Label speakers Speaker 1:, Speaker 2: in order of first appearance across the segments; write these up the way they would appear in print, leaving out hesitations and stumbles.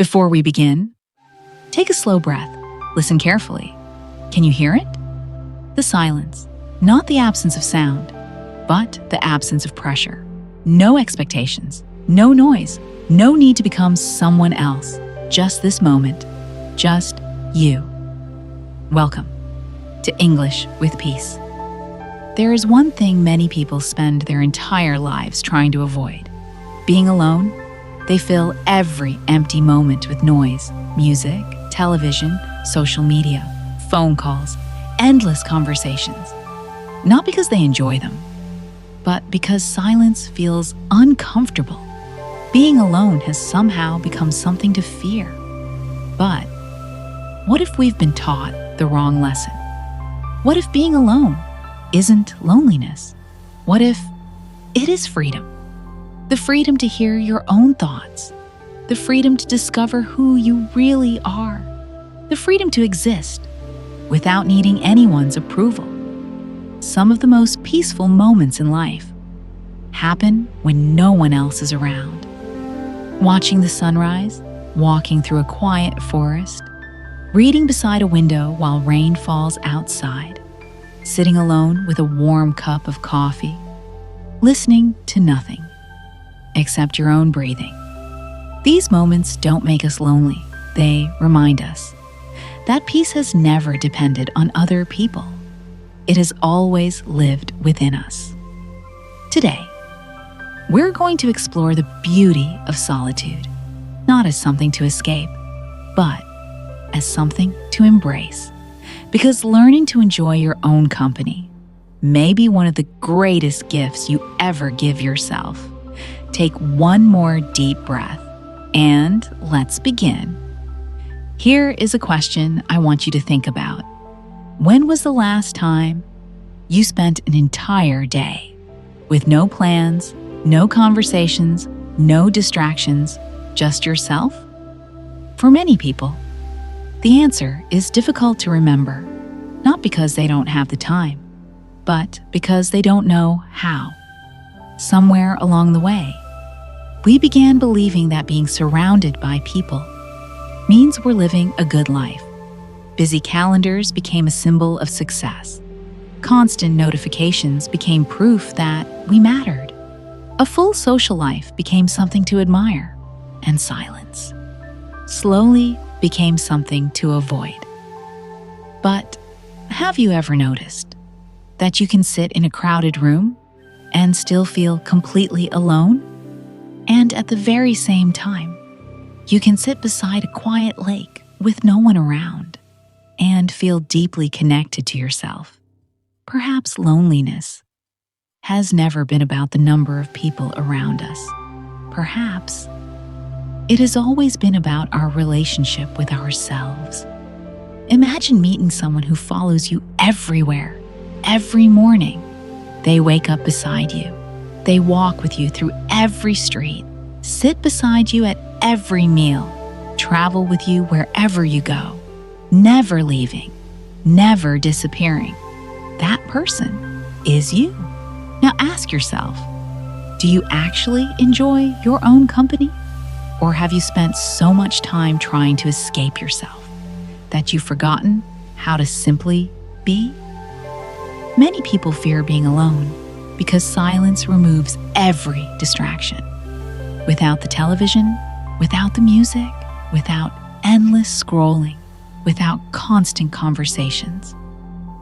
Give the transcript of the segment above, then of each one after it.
Speaker 1: Before we begin, take a slow breath. Listen carefully. Can you hear it? The silence, not the absence of sound, but the absence of pressure. No expectations, no noise, no need to become someone else. Just this moment, just you. Welcome to English with Peace. There is one thing many people spend their entire lives trying to avoid: being alone. They fill every empty moment with noise, music, television, social media, phone calls, endless conversations. Not because they enjoy them, but because silence feels uncomfortable. Being alone has somehow become something to fear. But what if we've been taught the wrong lesson? What if being alone isn't loneliness? What if it is freedom? The freedom to hear your own thoughts, the freedom to discover who you really are, the freedom to exist without needing anyone's approval. Some of the most peaceful moments in life happen when no one else is around. Watching the sunrise, walking through a quiet forest, reading beside a window while rain falls outside, sitting alone with a warm cup of coffee, listening to nothing except your own breathing. These moments don't make us lonely. They remind us that peace has never depended on other people. It has always lived within us. Today, we're going to explore the beauty of solitude, not as something to escape, but as something to embrace. Because learning to enjoy your own company may be one of the greatest gifts you ever give yourself. Take one more deep breath, and let's begin. Here is a question I want you to think about. When was the last time you spent an entire day with no plans, no conversations, no distractions, just yourself? For many people, the answer is difficult to remember, not because they don't have the time, but because they don't know how. Somewhere along the way, we began believing that being surrounded by people means we're living a good life. Busy calendars became a symbol of success. Constant notifications became proof that we mattered. A full social life became something to admire, and silence slowly became something to avoid. But have you ever noticed that you can sit in a crowded room and still feel completely alone? And at the very same time, you can sit beside a quiet lake with no one around and feel deeply connected to yourself. Perhaps loneliness has never been about the number of people around us. Perhaps it has always been about our relationship with ourselves. Imagine meeting someone who follows you everywhere, every morning. They wake up beside you. They walk with you through every street, sit beside you at every meal, travel with you wherever you go, never leaving, never disappearing. That person is you. Now ask yourself, do you actually enjoy your own company? Or have you spent so much time trying to escape yourself that you've forgotten how to simply be? Many people fear being alone because silence removes every distraction. Without the television, without the music, without endless scrolling, without constant conversations,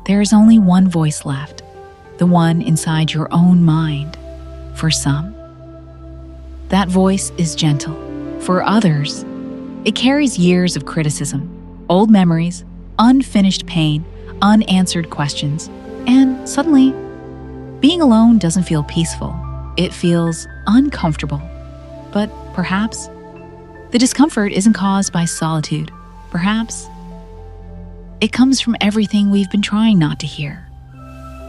Speaker 1: there is only one voice left, the one inside your own mind. For some, that voice is gentle. For others, it carries years of criticism, old memories, unfinished pain, unanswered questions, and suddenly, being alone doesn't feel peaceful. It feels uncomfortable. But perhaps the discomfort isn't caused by solitude. Perhaps it comes from everything we've been trying not to hear.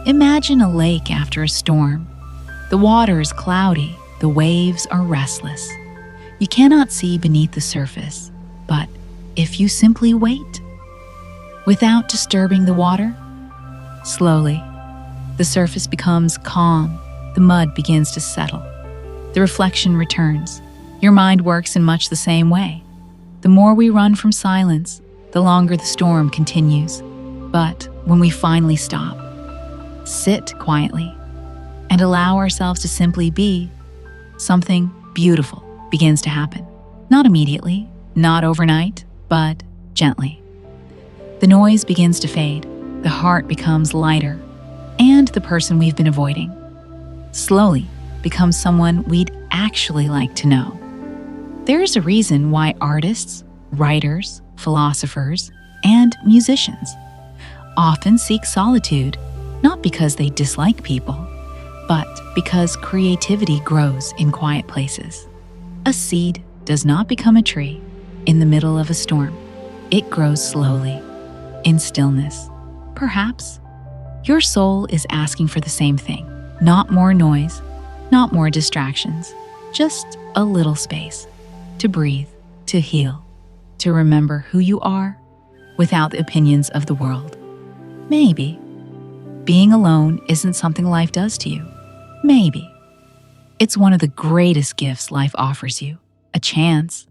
Speaker 1: Imagine a lake after a storm. The water is cloudy, the waves are restless. You cannot see beneath the surface, but if you simply wait, without disturbing the water, slowly, the surface becomes calm, the mud begins to settle, the reflection returns. Your mind works in much the same way. The more we run from silence, the longer the storm continues. But when we finally stop, sit quietly, and allow ourselves to simply be, something beautiful begins to happen. Not immediately, not overnight, but gently. The noise begins to fade, the heart becomes lighter, and the person we've been avoiding slowly becomes someone we'd actually like to know. There is a reason why artists, writers, philosophers, and musicians often seek solitude, not because they dislike people, but because creativity grows in quiet places. A seed does not become a tree in the middle of a storm. It grows slowly, in stillness. Perhaps your soul is asking for the same thing. Not more noise, not more distractions, just a little space to breathe, to heal, to remember who you are without the opinions of the world. Maybe being alone isn't something life does to you. Maybe it's one of the greatest gifts life offers you, a chance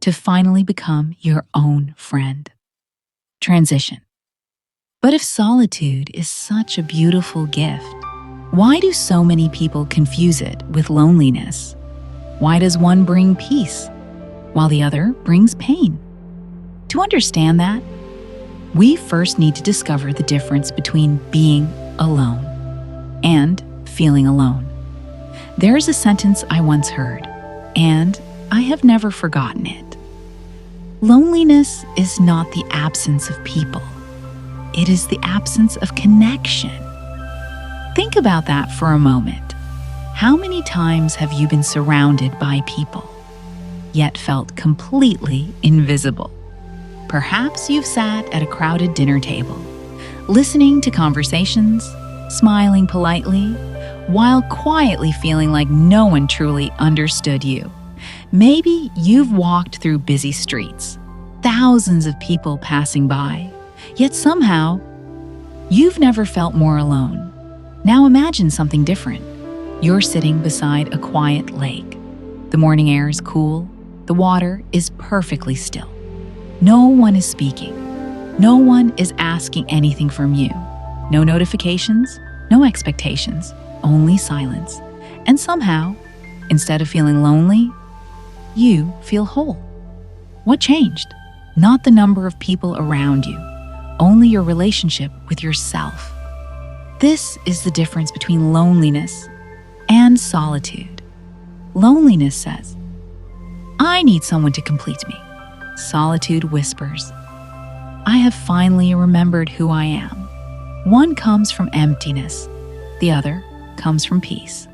Speaker 1: to finally become your own friend. Transition. But if solitude is such a beautiful gift, why do so many people confuse it with loneliness? Why does one bring peace while the other brings pain? To understand that, we first need to discover the difference between being alone and feeling alone. There's a sentence I once heard, and I have never forgotten it. Loneliness is not the absence of people. It is the absence of connection. Think about that for a moment. How many times have you been surrounded by people, yet felt completely invisible? Perhaps you've sat at a crowded dinner table, listening to conversations, smiling politely, while quietly feeling like no one truly understood you. Maybe you've walked through busy streets, thousands of people passing by, yet somehow you've never felt more alone. Now imagine something different. You're sitting beside a quiet lake. The morning air is cool. The water is perfectly still. No one is speaking. No one is asking anything from you. No notifications, no expectations, only silence. And somehow, instead of feeling lonely, you feel whole. What changed? Not the number of people around you, only your relationship with yourself. This is the difference between loneliness and solitude. Loneliness says, I need someone to complete me. Solitude whispers, I have finally remembered who I am. One comes from emptiness, the other comes from peace.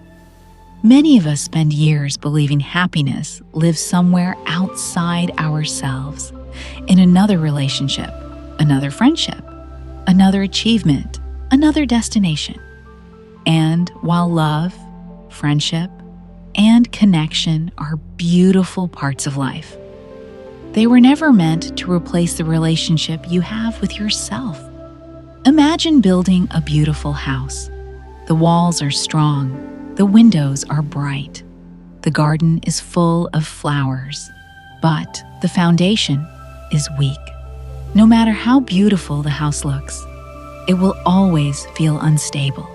Speaker 1: Many of us spend years believing happiness lives somewhere outside ourselves, in another relationship, another friendship, another achievement, another destination. And while love, friendship, and connection are beautiful parts of life, they were never meant to replace the relationship you have with yourself. Imagine building a beautiful house. The walls are strong, the windows are bright, the garden is full of flowers, but the foundation is weak. No matter how beautiful the house looks, it will always feel unstable.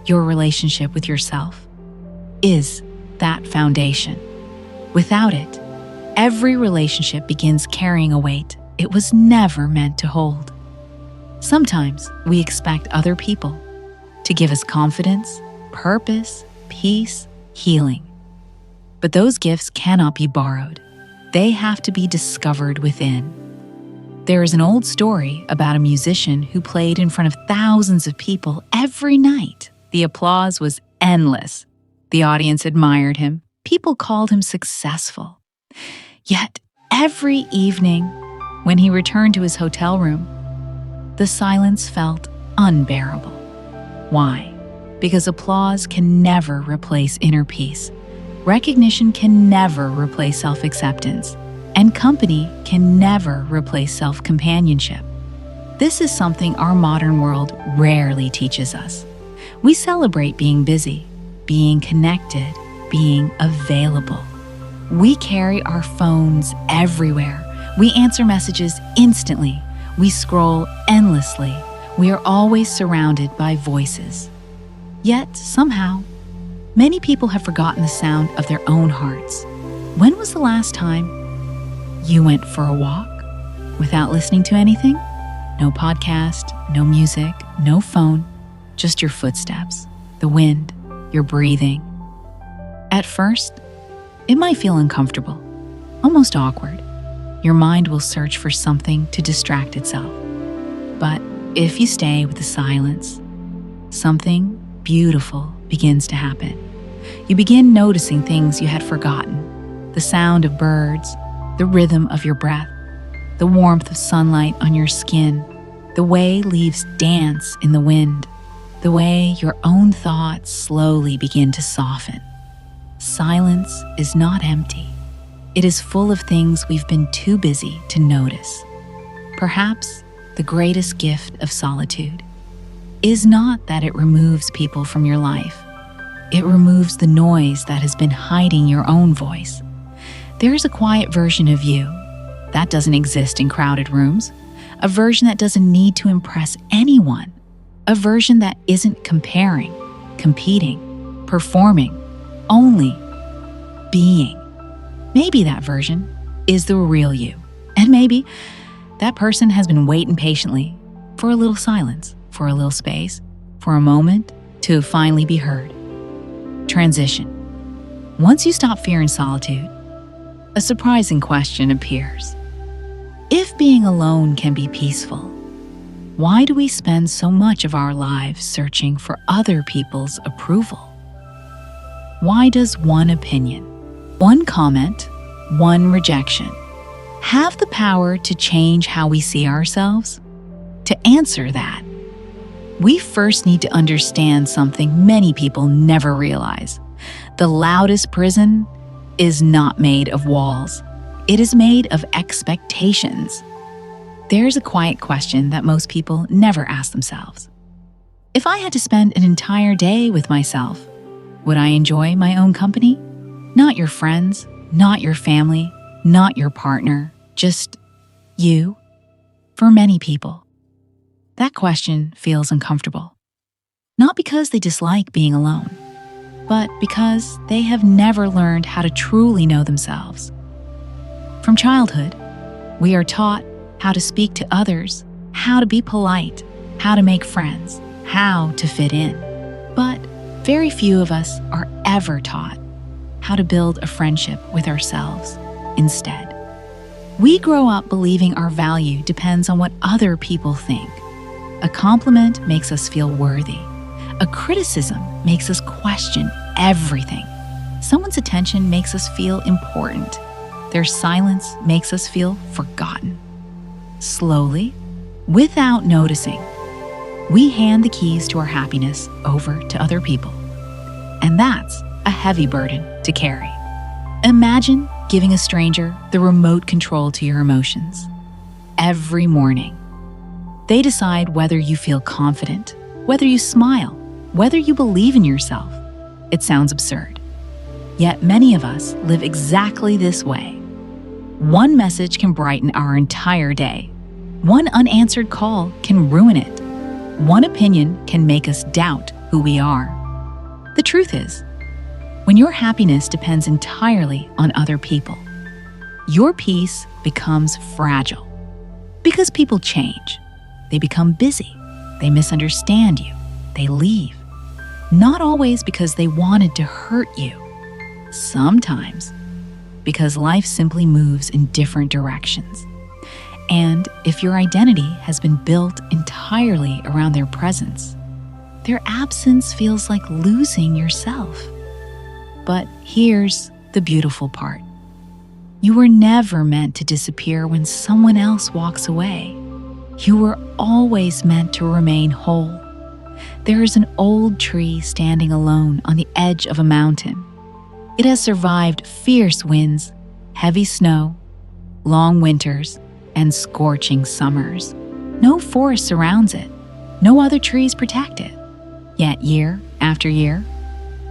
Speaker 1: Your relationship with yourself is that foundation. Without it, every relationship begins carrying a weight it was never meant to hold. Sometimes we expect other people to give us confidence, purpose, peace, healing. But those gifts cannot be borrowed. They have to be discovered within. There is an old story about a musician who played in front of thousands of people every night. The applause was endless. The audience admired him. People called him successful. Yet, every evening, when he returned to his hotel room, the silence felt unbearable. Why? Because applause can never replace inner peace. Recognition can never replace self-acceptance. And company can never replace self-companionship. This is something our modern world rarely teaches us. We celebrate being busy, being connected, being available. We carry our phones everywhere, We answer messages instantly. We scroll endlessly. We are always surrounded by voices. Yet, somehow, many people have forgotten the sound of their own hearts. When was the last time you went for a walk without listening to anything? No podcast, no music, no phone, just your footsteps, the wind, your breathing. At first, it might feel uncomfortable, almost awkward. Your mind will search for something to distract itself. But if you stay with the silence, something beautiful begins to happen. You begin noticing things you had forgotten: the sound of birds, the rhythm of your breath, the warmth of sunlight on your skin, the way leaves dance in the wind, the way your own thoughts slowly begin to soften. Silence is not empty. It is full of things we've been too busy to notice. Perhaps the greatest gift of solitude is not that it removes people from your life. It removes the noise that has been hiding your own voice. There is a quiet version of you that doesn't exist in crowded rooms, a version that doesn't need to impress anyone, a version that isn't comparing, competing, performing, only being. Maybe that version is the real you, and maybe that person has been waiting patiently for a little silence, for a little space, for a moment to finally be heard. Transition. Once you stop fearing solitude, a surprising question appears. If being alone can be peaceful, why do we spend so much of our lives searching for other people's approval? Why does one opinion, one comment, one rejection have the power to change how we see ourselves? To answer that, we first need to understand something many people never realize. The loudest prison is not made of walls. It is made of expectations. There's a quiet question that most people never ask themselves. If I had to spend an entire day with myself, would I enjoy my own company? Not your friends, not your family, not your partner, just you. For many people, that question feels uncomfortable. Not because they dislike being alone, but because they have never learned how to truly know themselves. From childhood, we are taught how to speak to others, how to be polite, how to make friends, how to fit in. But very few of us are ever taught how to build a friendship with ourselves instead. We grow up believing our value depends on what other people think. A compliment makes us feel worthy. A criticism makes us question everything. Someone's attention makes us feel important. Their silence makes us feel forgotten. Slowly, without noticing, we hand the keys to our happiness over to other people. And that's a heavy burden to carry. Imagine giving a stranger the remote control to your emotions. Every morning, they decide whether you feel confident, whether you smile, whether you believe in yourself. It sounds absurd. Yet many of us live exactly this way. One message can brighten our entire day. One unanswered call can ruin it. One opinion can make us doubt who we are. The truth is, when your happiness depends entirely on other people, your peace becomes fragile. Because people change. They become busy. They misunderstand you. They leave. Not always because they wanted to hurt you. Sometimes because life simply moves in different directions. And if your identity has been built entirely around their presence, their absence feels like losing yourself. But here's the beautiful part. You were never meant to disappear when someone else walks away. You were always meant to remain whole. There is an old tree standing alone on the edge of a mountain. It has survived fierce winds, heavy snow, long winters, and scorching summers. No forest surrounds it. No other trees protect it. Yet year after year,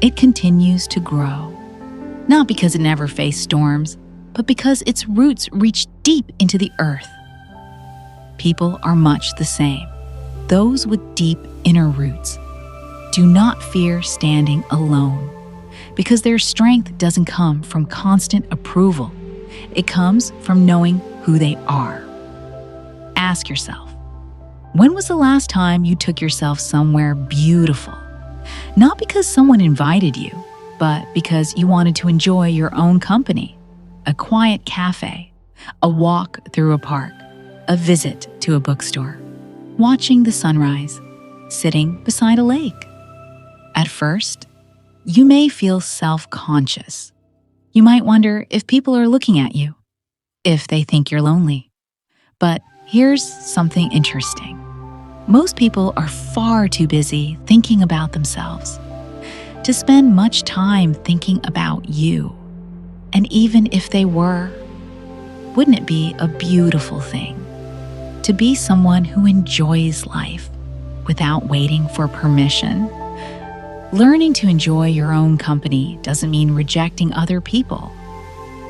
Speaker 1: it continues to grow. Not because it never faced storms, but because its roots reach deep into the earth. People are much the same. Those with deep inner roots do not fear standing alone, because their strength doesn't come from constant approval. It comes from knowing who they are. Ask yourself, when was the last time you took yourself somewhere beautiful? Not because someone invited you, but because you wanted to enjoy your own company. A quiet cafe, a walk through a park, a visit to a bookstore, watching the sunrise, sitting beside a lake. At first, you may feel self-conscious. You might wonder if people are looking at you, if they think you're lonely. But here's something interesting. Most people are far too busy thinking about themselves to spend much time thinking about you. And even if they were, wouldn't it be a beautiful thing to be someone who enjoys life without waiting for permission? Learning to enjoy your own company doesn't mean rejecting other people.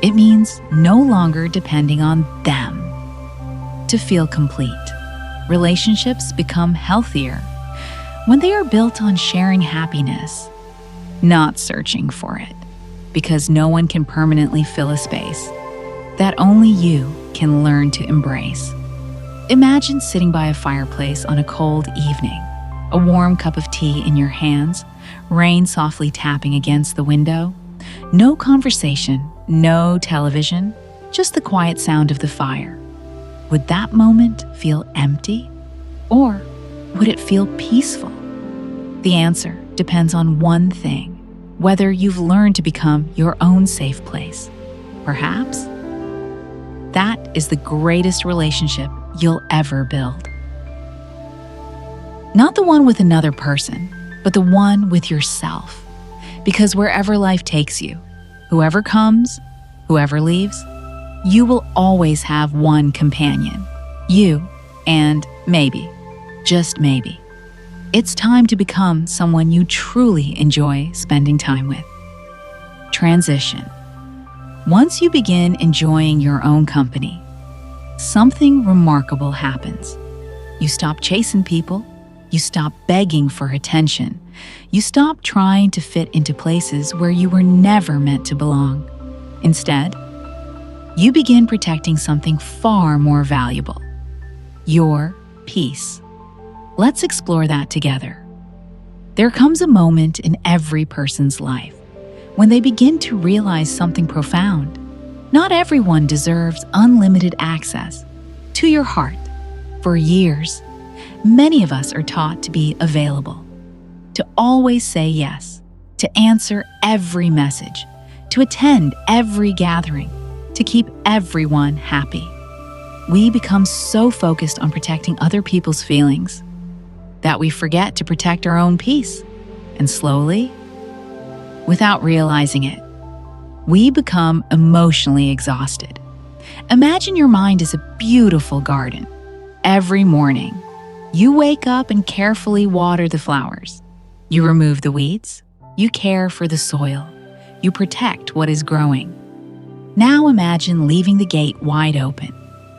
Speaker 1: It means no longer depending on them to feel complete. Relationships become healthier when they are built on sharing happiness, not searching for it, because no one can permanently fill a space that only you can learn to embrace. Imagine sitting by a fireplace on a cold evening, a warm cup of tea in your hands, rain softly tapping against the window. No conversation, no television, just the quiet sound of the fire. Would that moment feel empty? Or would it feel peaceful? The answer depends on one thing: whether you've learned to become your own safe place. Perhaps that is the greatest relationship you'll ever build. Not the one with another person, but the one with yourself. Because wherever life takes you, whoever comes, whoever leaves, you will always have one companion, you, and maybe, just maybe, it's time to become someone you truly enjoy spending time with. Transition. Once you begin enjoying your own company, something remarkable happens. You stop chasing people. You stop begging for attention. You stop trying to fit into places where you were never meant to belong. Instead, you begin protecting something far more valuable: your peace. Let's explore that together. There comes a moment in every person's life when they begin to realize something profound. Not everyone deserves unlimited access to your heart. For years, many of us are taught to be available, to always say yes, to answer every message, to attend every gathering, to keep everyone happy. We become so focused on protecting other people's feelings that we forget to protect our own peace. And slowly, without realizing it, we become emotionally exhausted. Imagine your mind is a beautiful garden. Every morning, you wake up and carefully water the flowers. You remove the weeds. You care for the soil. You protect what is growing. Now imagine leaving the gate wide open.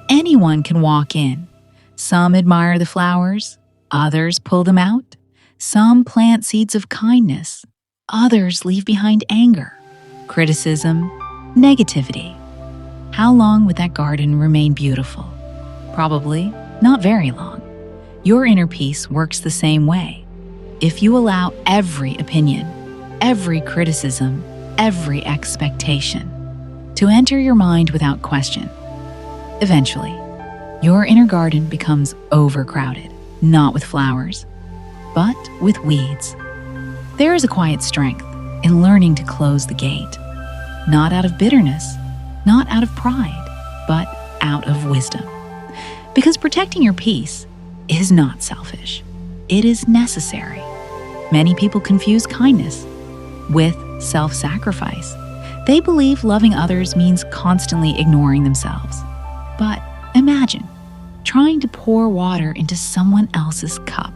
Speaker 1: Anyone can walk in. Some admire the flowers, others pull them out. Some plant seeds of kindness, others leave behind anger, criticism, negativity. How long would that garden remain beautiful? Probably not very long. Your inner peace works the same way. If you allow every opinion, every criticism, every expectation to enter your mind without question, eventually, your inner garden becomes overcrowded, not with flowers, but with weeds. There is a quiet strength in learning to close the gate, not out of bitterness, not out of pride, but out of wisdom. Because protecting your peace is not selfish. It is necessary. Many people confuse kindness with self-sacrifice. They believe loving others means constantly ignoring themselves. But imagine trying to pour water into someone else's cup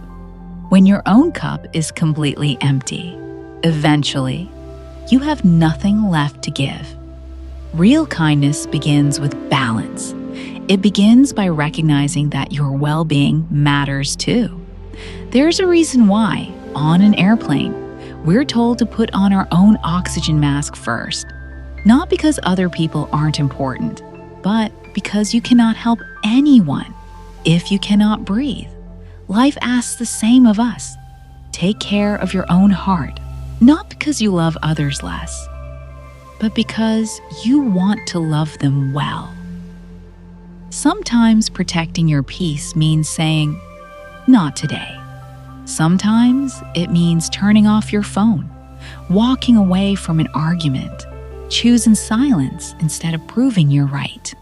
Speaker 1: when your own cup is completely empty. Eventually, you have nothing left to give. Real kindness begins with balance. It begins by recognizing that your well-being matters too. There's a reason why, on an airplane, we're told to put on our own oxygen mask first. Not because other people aren't important, but because you cannot help anyone if you cannot breathe. Life asks the same of us. Take care of your own heart, not because you love others less, but because you want to love them well. Sometimes protecting your peace means saying, "Not today." Sometimes it means turning off your phone, walking away from an argument, choosing silence instead of proving you're right.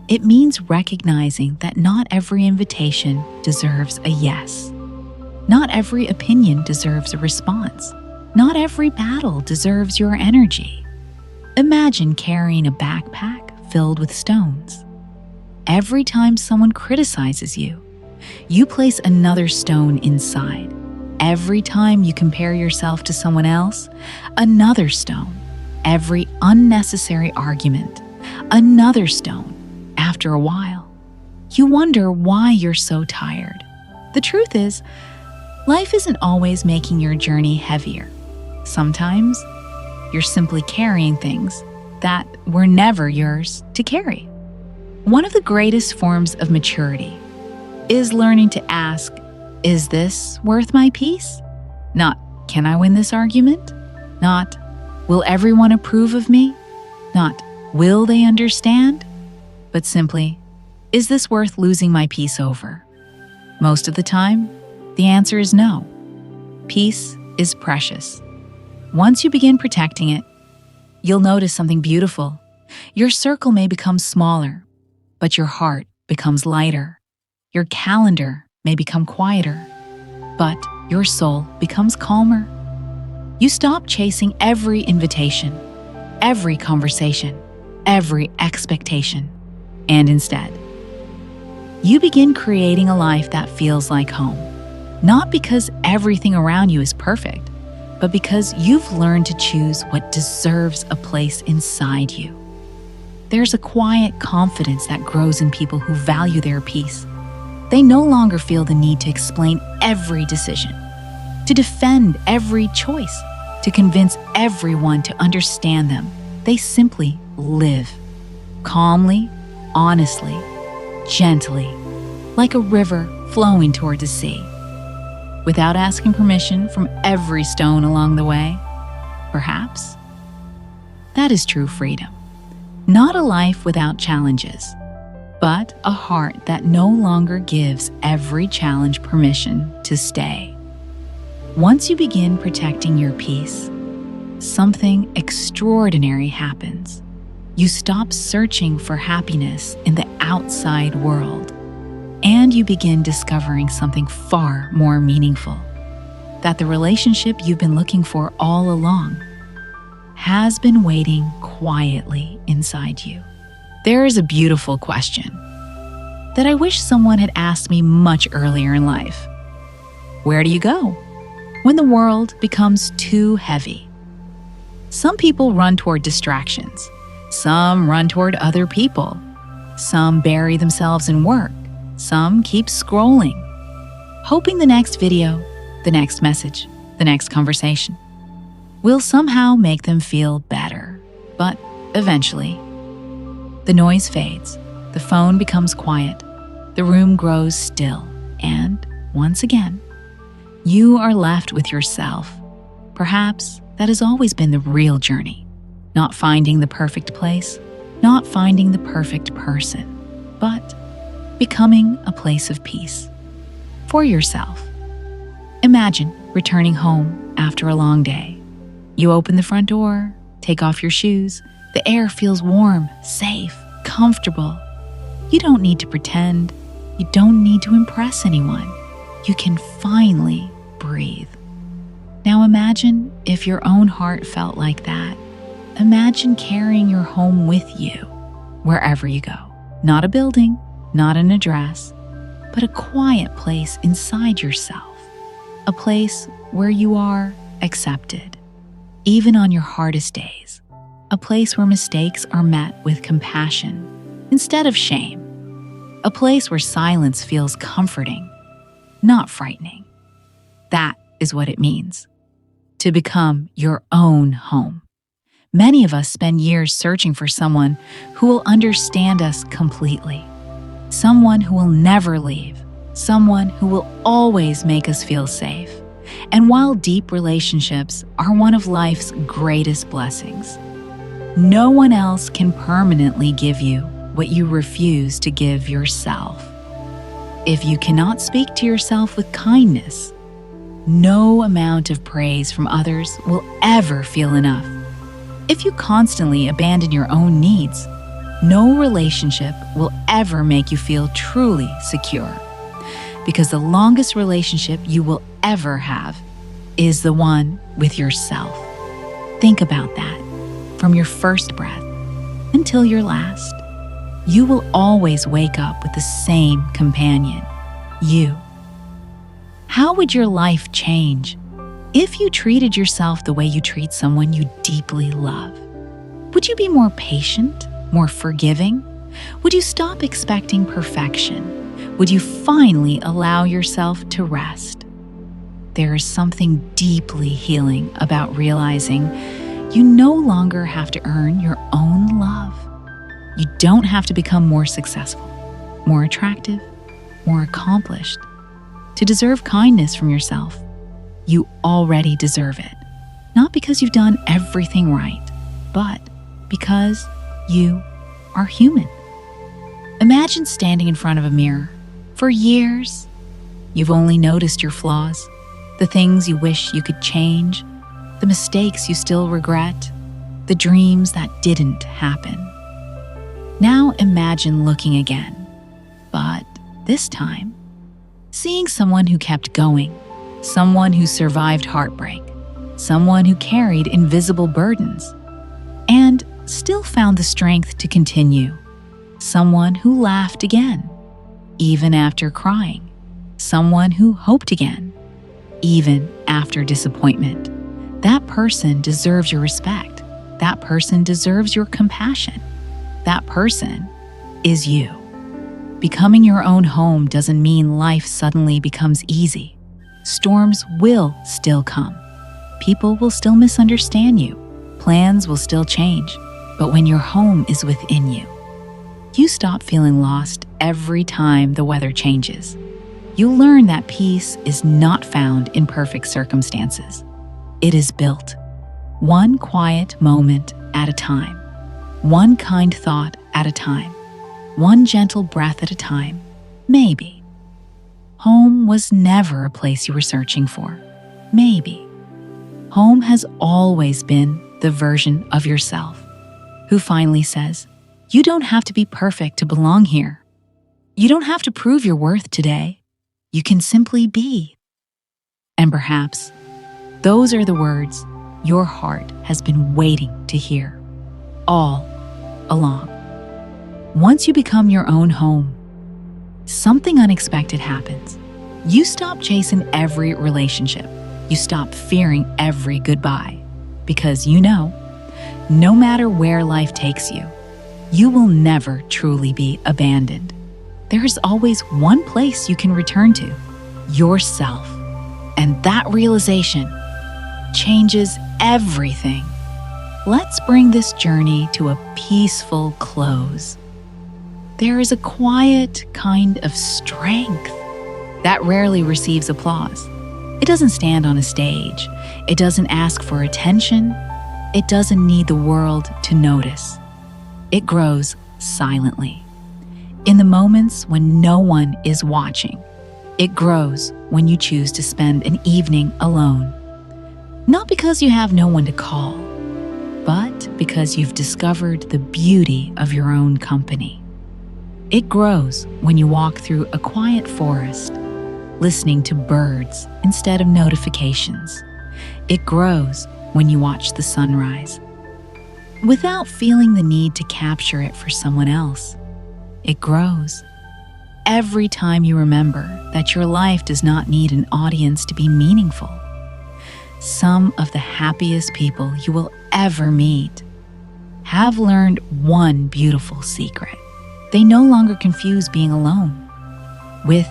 Speaker 1: It means recognizing that not every invitation deserves a yes. Not every opinion deserves a response. Not every battle deserves your energy. Imagine carrying a backpack filled with stones. Every time someone criticizes you, you place another stone inside. Every time you compare yourself to someone else, another stone. Every unnecessary argument, another stone. After a while, you wonder why you're so tired. The truth is, life isn't always making your journey heavier. Sometimes, you're simply carrying things that were never yours to carry. One of the greatest forms of maturity is learning to ask, is this worth my peace? Not, can I win this argument? Not, will everyone approve of me? Not, will they understand? But simply, is this worth losing my peace over? Most of the time, the answer is no. Peace is precious. Once you begin protecting it, you'll notice something beautiful. Your circle may become smaller, but your heart becomes lighter. Your calendar may become quieter, but your soul becomes calmer. You stop chasing every invitation, every conversation, every expectation, and instead, you begin creating a life that feels like home. Not because everything around you is perfect, but because you've learned to choose what deserves a place inside you. There's a quiet confidence that grows in people who value their peace. They no longer feel the need to explain every decision, to defend every choice, to convince everyone to understand them. They simply live, calmly, honestly, gently, like a river flowing toward the sea, without asking permission from every stone along the way. Perhaps that is true freedom. Not a life without challenges, but a heart that no longer gives every challenge permission to stay. Once you begin protecting your peace, something extraordinary happens. You stop searching for happiness in the outside world, and you begin discovering something far more meaningful. That the relationship you've been looking for all along has been waiting quietly inside you. There is a beautiful question that I wish someone had asked me much earlier in life. Where do you go when the world becomes too heavy? Some people run toward distractions. Some run toward other people. Some bury themselves in work. Some keep scrolling, hoping the next video, the next message, the next conversation will somehow make them feel better. But eventually, the noise fades, the phone becomes quiet, the room grows still, and once again, you are left with yourself. Perhaps that has always been the real journey. Not finding the perfect place, not finding the perfect person, but becoming a place of peace for yourself. Imagine returning home after a long day. You open the front door, take off your shoes. The air feels warm, safe, comfortable. You don't need to pretend. You don't need to impress anyone. You can finally breathe. Now imagine if your own heart felt like that. Imagine carrying your home with you wherever you go. Not a building, not an address, but a quiet place inside yourself. A place where you are accepted, even on your hardest days. a place where mistakes are met with compassion instead of shame, a place where silence feels comforting, not frightening. That is what it means to become your own home. Many of us spend years searching for someone who will understand us completely, someone who will never leave, someone who will always make us feel safe. And while deep relationships are one of life's greatest blessings, no one else can permanently give you what you refuse to give yourself. If you cannot speak to yourself with kindness, no amount of praise from others will ever feel enough. If you constantly abandon your own needs, no relationship will ever make you feel truly secure. Because the longest relationship you will ever have is the one with yourself. Think about that. From your first breath until your last, you will always wake up with the same companion, you. How would your life change if you treated yourself the way you treat someone you deeply love? Would you be more patient, more forgiving? Would you stop expecting perfection? Would you finally allow yourself to rest? There is something deeply healing about realizing you no longer have to earn your own love. You don't have to become more successful, more attractive, more accomplished to deserve kindness from yourself. You already deserve it, not because you've done everything right, but because you are human. Imagine standing in front of a mirror. For years, you've only noticed your flaws, the things you wish you could change, the mistakes you still regret, the dreams that didn't happen. Now imagine looking again, but this time, seeing someone who kept going, someone who survived heartbreak, someone who carried invisible burdens, and still found the strength to continue, someone who laughed again, even after crying, someone who hoped again, even after disappointment. That person deserves your respect. That person deserves your compassion. That person is you. Becoming your own home doesn't mean life suddenly becomes easy. Storms will still come. People will still misunderstand you. Plans will still change. But when your home is within you, you stop feeling lost every time the weather changes. You learn that peace is not found in perfect circumstances. It is built, one quiet moment at a time, one kind thought at a time, one gentle breath at a time, maybe. Home was never a place you were searching for, maybe. Home has always been the version of yourself who finally says, you don't have to be perfect to belong here. You don't have to prove your worth today. You can simply be. And perhaps those are the words your heart has been waiting to hear all along. Once you become your own home, something unexpected happens. You stop chasing every relationship. You stop fearing every goodbye because you know, no matter where life takes you, you will never truly be abandoned. There is always one place you can return to, yourself. And that realization changes everything. Let's bring this journey to a peaceful close. There is a quiet kind of strength that rarely receives applause. It doesn't stand on a stage. It doesn't ask for attention. It doesn't need the world to notice. It grows silently. In the moments when no one is watching, it grows when you choose to spend an evening alone. Not because you have no one to call, but because you've discovered the beauty of your own company. It grows when you walk through a quiet forest, listening to birds instead of notifications. It grows when you watch the sunrise, without feeling the need to capture it for someone else. It grows every time you remember that your life does not need an audience to be meaningful. Some of the happiest people you will ever meet have learned one beautiful secret. They no longer confuse being alone with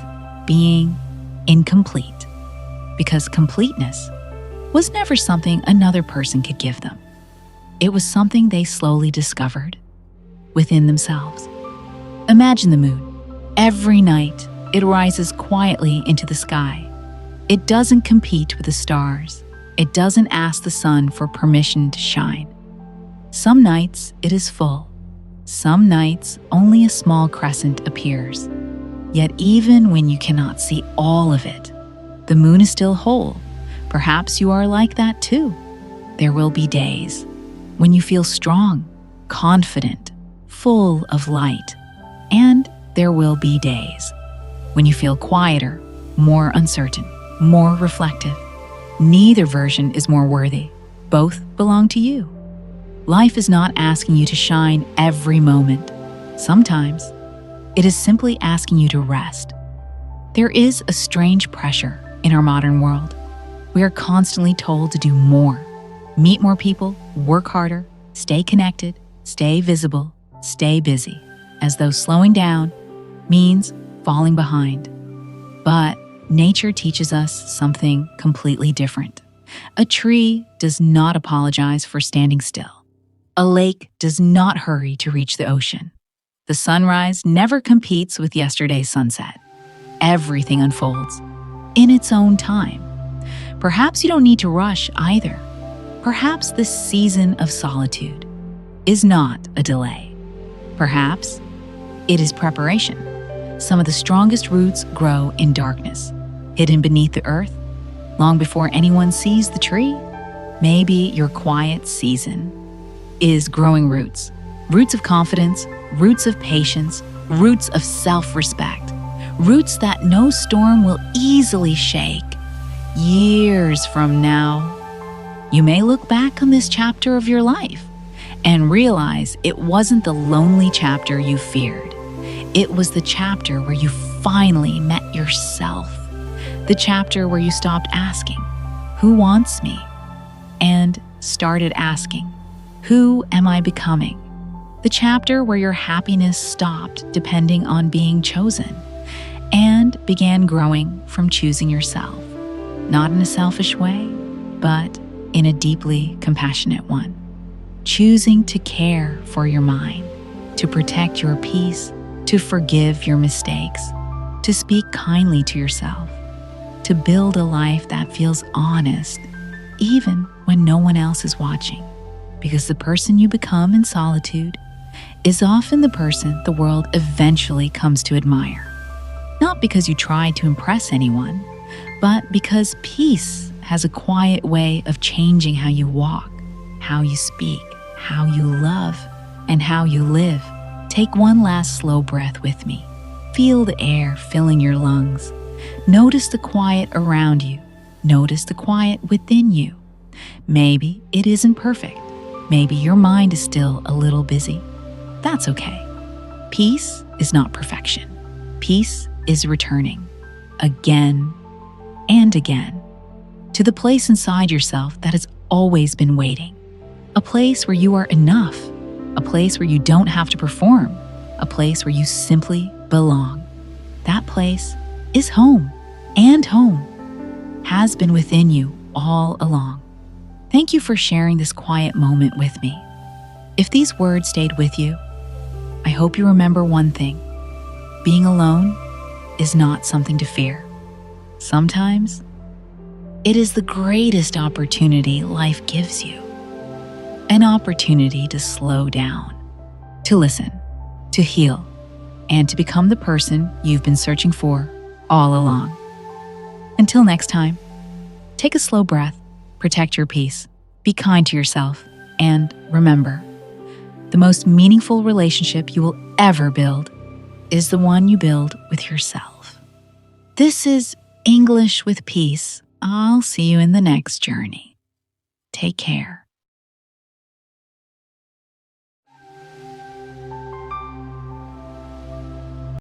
Speaker 1: being incomplete, because completeness was never something another person could give them. It was something they slowly discovered within themselves. Imagine the moon. Every night, it rises quietly into the sky. It doesn't compete with the stars. It doesn't ask the sun for permission to shine. Some nights it is full. Some nights only a small crescent appears. Yet even when you cannot see all of it, the moon is still whole. Perhaps you are like that too. There will be days when you feel strong, confident, full of light. And there will be days when you feel quieter, more uncertain, more reflective. Neither version is more worthy. Both belong to you. Life is not asking you to shine every moment. Sometimes it is simply asking you to rest. There is a strange pressure in our modern world. We are constantly told to do more, meet more people, work harder, stay connected, stay visible, stay busy, as though slowing down means falling behind. But nature teaches us something completely different. A tree does not apologize for standing still. A lake does not hurry to reach the ocean. The sunrise never competes with yesterday's sunset. Everything unfolds in its own time. Perhaps you don't need to rush either. Perhaps this season of solitude is not a delay. Perhaps it is preparation. Some of the strongest roots grow in darkness, hidden beneath the earth, long before anyone sees the tree. Maybe your quiet season is growing roots. Roots of confidence, roots of patience, roots of self-respect, roots that no storm will easily shake. Years from now, you may look back on this chapter of your life and realize it wasn't the lonely chapter you feared. It was the chapter where you finally met yourself. The chapter where you stopped asking, "Who wants me?" and started asking, "Who am I becoming?" The chapter where your happiness stopped depending on being chosen and began growing from choosing yourself. Not in a selfish way, but in a deeply compassionate one. Choosing to care for your mind, to protect your peace, to forgive your mistakes, to speak kindly to yourself, to build a life that feels honest, even when no one else is watching. Because the person you become in solitude is often the person the world eventually comes to admire. Not because you tried to impress anyone, but because peace has a quiet way of changing how you walk, how you speak, how you love, and how you live. Take one last slow breath with me. Feel the air filling your lungs. Notice the quiet around you. Notice the quiet within you. Maybe it isn't perfect. Maybe your mind is still a little busy. That's okay. Peace is not perfection. Peace is returning again and again to the place inside yourself that has always been waiting. A place where you are enough. A place where you don't have to perform. A place where you simply belong. That place is home, and home has been within you all along. Thank you for sharing this quiet moment with me. If these words stayed with you, I hope you remember one thing. Being alone is not something to fear. Sometimes, it is the greatest opportunity life gives you. An opportunity to slow down, to listen, to heal, and to become the person you've been searching for all along. Until next time, take a slow breath, protect your peace, be kind to yourself, and remember, the most meaningful relationship you will ever build is the one you build with yourself. This is English with Peace. I'll see you in the next journey. Take care.